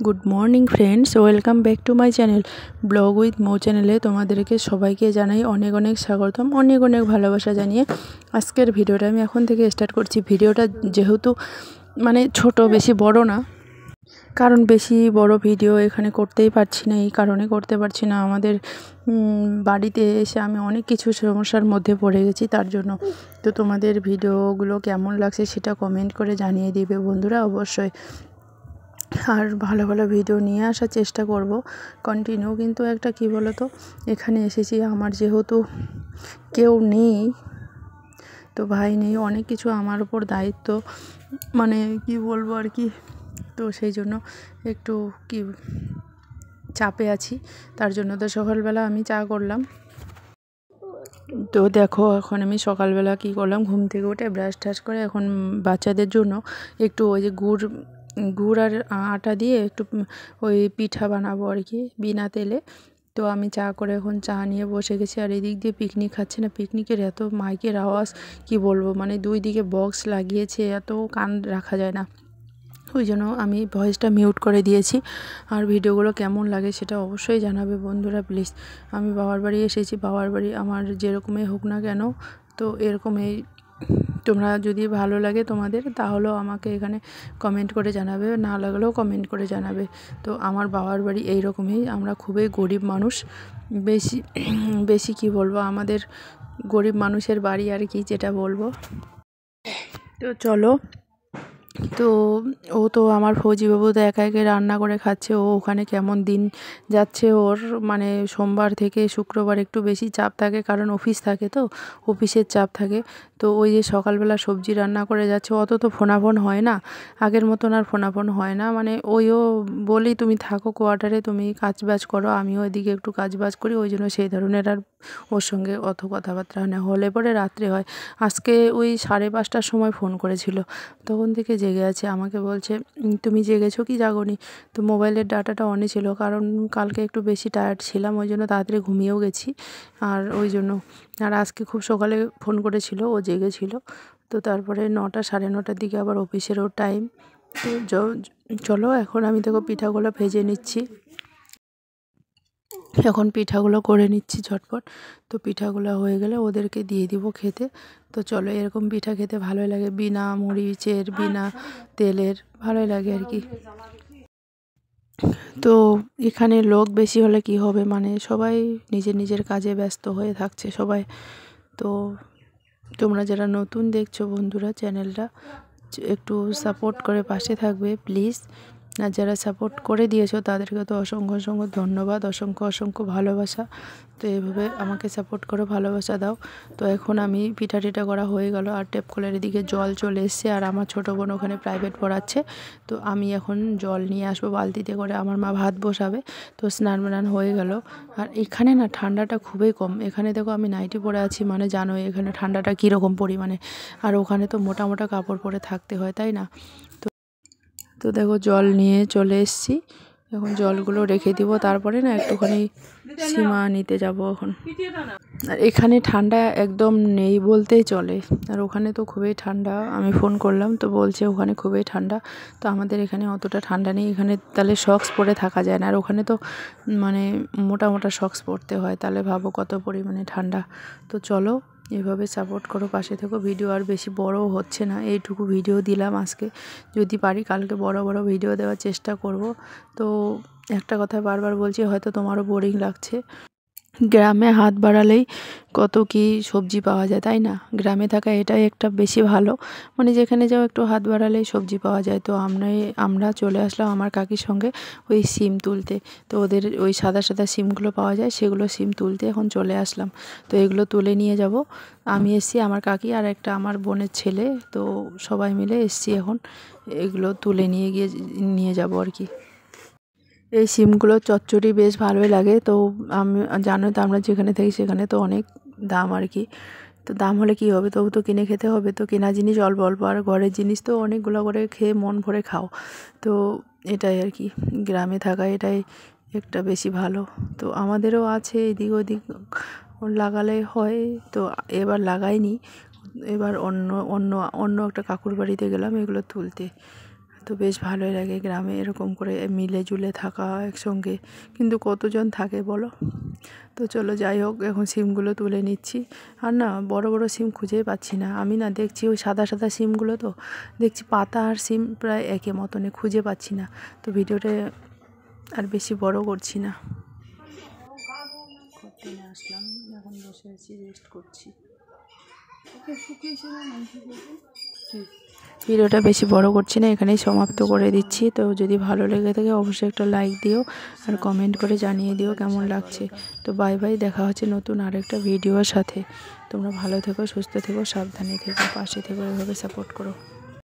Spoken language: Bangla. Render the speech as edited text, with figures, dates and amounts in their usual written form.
Good morning friends, welcome back to my channel blog with Mou চ্যানেলে তোমাদেরকে সবাইকে জানাই অনেক অনেক স্বাগতম, অনেক অনেক ভালোবাসা জানিয়ে আজকের ভিডিওটা আমি এখন থেকে স্টার্ট করছি। ভিডিওটা যেহেতু ছোট, বেশি বড় না, কারণ বেশি বড় ভিডিও এখানে করতেই পারছি না। এই কারণে করতে পারছি না, আমাদের বাড়িতে এসে আমি অনেক কিছু সমস্যার মধ্যে পড়ে গেছি, তার জন্য। তো তোমাদের ভিডিওগুলো কেমন লাগছে সেটা কমেন্ট করে জানিয়ে দিবে বন্ধুরা অবশ্যই। আর ভালো ভালো ভিডিও নিয়ে আসার চেষ্টা করব কন্টিনিউ। কিন্তু একটা কি বলো তো, এখানে এসেছি, আমার যেহেতু কেউ নেই, তো ভাই নেই, অনেক কিছু আমার উপর দায়িত্ব, কি বলবো আর কি। তো সেই জন্য একটু চাপে আছি, তার জন্য তো সকালবেলা আমি চা করলাম। তো দেখো, এখন আমি সকালবেলা কি করলাম, ঘুম থেকে উঠে ব্রাশ টাশ করে এখন বাচ্চাদের জন্য একটু ওই যে গুড় আর আটা দিয়ে একটু ওই পিঠা বানাবো আর কি, বিনা তেলে। তো আমি চা করে এখন চা নিয়ে বসে গেছি। আর এদিক দিয়ে পিকনিক খাচ্ছে না, পিকনিকের এত মাইকের আওয়াজ কি বলবো, দুই দিকে বক্স লাগিয়েছে, এত কান রাখা যায় না। ওই জন্য আমি ভয়েসটা মিউট করে দিয়েছি। আর ভিডিওগুলো কেমন লাগে সেটা অবশ্যই জানাবে বন্ধুরা প্লিজ। আমি বাবার বাড়ি এসেছি, বাবার বাড়ি আমার যেরকমই হোক না কেন, তো এরকমই তোমরা যদি ভালো লাগে তোমাদের, তাহলেও আমাকে এখানে কমেন্ট করে জানাবে, না লাগলেও কমেন্ট করে জানাবে। তো আমার বাবার বাড়ি এইরকমই, আমরা খুবই গরিব মানুষ, বেশি বেশি কি বলবো, আমাদের গরিব মানুষের বাড়ি আর কি, যেটা বলবো। তো চলো, তো ও তো আমার ফৌজিবাবু তো একা একা রান্না করে খাচ্ছে। ও ওখানে কেমন দিন যাচ্ছে ওর, সোমবার থেকে শুক্রবার একটু বেশি চাপ থাকে, কারণ অফিস থাকে, তো অফিসের চাপ থাকে। তো ওই যে সকালবেলা সবজি রান্না করে যাচ্ছে, অত তো ফোনাফোন হয় না, আগের মতন আর ফোনাফোন হয় না। ওইও বলি তুমি থাকো কোয়ার্টারে, তুমি কাজবাজ করো, আমিও ওইদিকে একটু কাজবাজ করি, ওই জন্য সেই ধরনের আর ওর সঙ্গে অত কথাবার্তা হয় না। হলে পরে রাত্রে হয়। আজকে ওই 5:30টার সময় ফোন করেছিল, তখন থেকে জেগে আছে। আমাকে বলছে তুমি জেগেছো কি জাগোনি? তো মোবাইলের ডাটাটা অনে ছিল, কারণ কালকে একটু বেশি টায়ার্ড ছিলাম, ওই জন্য তাড়াতাড়ি ঘুমিয়েও গেছি। আর ওই জন্য, আর আজকে খুব সকালে ফোন করেছিল, ও জেগেছিল। তো তারপরে 9টা 9:30টার দিকে আবার অফিসেরও টাইম। তো চলো, এখন আমি দেখো পিঠাগুলো ভেজে নিচ্ছি, এখন পিঠাগুলো করে নিচ্ছি ঝটপট। তো পিঠাগুলো হয়ে গেলে ওদেরকে দিয়ে দিব খেতে। তো চলো, এরকম পিঠা খেতে ভালোই লাগে, বিনা মরিচের, বিনা তেলের, ভালোই লাগে আর কি। তো এখানে লোক বেশি হলে কি হবে, সবাই নিজের নিজের কাজে ব্যস্ত হয়ে থাকছে সবাই। তো তোমরা যারা নতুন দেখছো বন্ধুরা চ্যানেলটা, একটু সাপোর্ট করে পাশে থাকবে প্লিজ। আর যারা সাপোর্ট করে দিয়েছো তাদেরকে তো অসংখ্য অসংখ্য ধন্যবাদ, অসংখ্য অসংখ্য ভালোবাসা। তো এইভাবে আমাকে সাপোর্ট করো, ভালোবাসা দাও। তো এখন আমি পিঠা টিঠা করা হয়ে গেল, আর টেপ কলের এদিকে জল চলে এসছে, আর আমার ছোটো বোন ওখানে প্রাইভেট পড়াচ্ছে। তো আমি এখন জল নিয়ে আসবো বালতিতে করে, আমার মা ভাত বসাবে। তো স্নান বানান হয়ে গেল। আর এখানে না ঠান্ডাটা খুবই কম, এখানে দেখো আমি নাইটি পরে আছি, জানোই এখানে ঠান্ডাটা কীরকম পরিমাণে। আর ওখানে তো মোটা মোটা কাপড় পরে থাকতে হয়, তাই না? তো দেখো জল নিয়ে চলে এসেছি, এখন জলগুলো রেখে দিব, তারপরে না একটুখানি সীমা নিতে যাব এখন। আর এখানে ঠান্ডা একদম নেই বলতেই চলে, আর ওখানে তো খুবই ঠান্ডা। আমি ফোন করলাম তো বলছে ওখানে খুবই ঠান্ডা। তো আমাদের এখানে অতটা ঠান্ডা নেই, এখানে তাহলে সক্স পরে থাকা যায় না, আর ওখানে তো মোটা মোটা সক্স পরতে হয়, তাহলে ভাবো কত পরিমাণে ঠান্ডা। তো চলো, এভাবে সাপোর্ট করো, পাশে থেকো। ভিডিও আর বেশি বড়ও হচ্ছে না, এইটুকু ভিডিও দিলাম আজকে, যদি পারি কালকে বড় বড় ভিডিও দেওয়ার চেষ্টা করব। তো একটা কথা বারবার বলছি, হয়তো তোমারও বোরিং লাগছে, গ্রামে হাত বাড়ালেই কত কি সবজি পাওয়া যায়, তাই না? গ্রামে থাকা এটাই একটা বেশি ভালো, যেখানে যাও একটু হাত বাড়ালেই সবজি পাওয়া যায়। তো আমরা চলে আসলাম আমার কাকির সঙ্গে ওই সিম তুলতে। তো ওদের ওই সাদা সাদা সিমগুলো পাওয়া যায়, সেগুলো সিম তুলতে এখন চলে আসলাম। তো এগুলো তুলে নিয়ে যাব। আমি এসছি, আমার কাকি আর একটা আমার বোনের ছেলে, তো সবাই মিলে এসছি এখন, এগুলো তুলে নিয়ে যাব আর কি। এই সিমগুলো চচ্চড়ি বেশ ভালোই লাগে। তো আমি জানো তো, আমরা যেখানে থাকি সেখানে তো অনেক দাম আর কি। তো দাম হলে কি হবে, তবু তো কিনে খেতে হবে। তো কেনা জিনিস অল্প অল্প, আর ঘরের জিনিস তো অনেকগুলো করে খেয়ে মন ভরে খাও। তো এটাই আর কি, গ্রামে থাকা এটাই একটা বেশি ভালো। তো আমাদেরও আছে এদিক ওদিক লাগালে হয়, তো এবার লাগাইনি, এবার অন্য অন্য অন্য একটা কাকুর বাড়িতে গেলাম এগুলো তুলতে। তো বেশ ভালোই লাগে গ্রামে এরকম করে মিলে জুলে থাকা একসঙ্গে, কিন্তু কতজন থাকে বলো। তো চলো যাই হোক, এখন সিমগুলো তুলে নিচ্ছি। আর না বড় বড় সিম খুঁজেই পাচ্ছি না আমি, না দেখছি ওই সাদা সাদা সিমগুলো, তো দেখছি পাতা আর সিম প্রায় একই মতনে, খুঁজে পাচ্ছি না। তো ভিডিওটা আর বেশি বড় করছি না, করতে আসলাম, এখন বসে আছি রেস্ট করছি। ভিডিওটা বেশি বড় করছি না, এখানেই সমাপ্ত করে দিচ্ছি। তো যদি ভালো লেগে থাকে অবশ্যই একটা লাইক দিও আর কমেন্ট করে জানিয়ে দিও কেমন লাগছে। তো বাই বাই, দেখা হচ্ছে নতুন আরেকটা ভিডিওর সাথে। তোমরা ভালো থেকো, সুস্থ থেকো, সাবধানে থেকো, পাশে থেকো, এভাবে সাপোর্ট করো।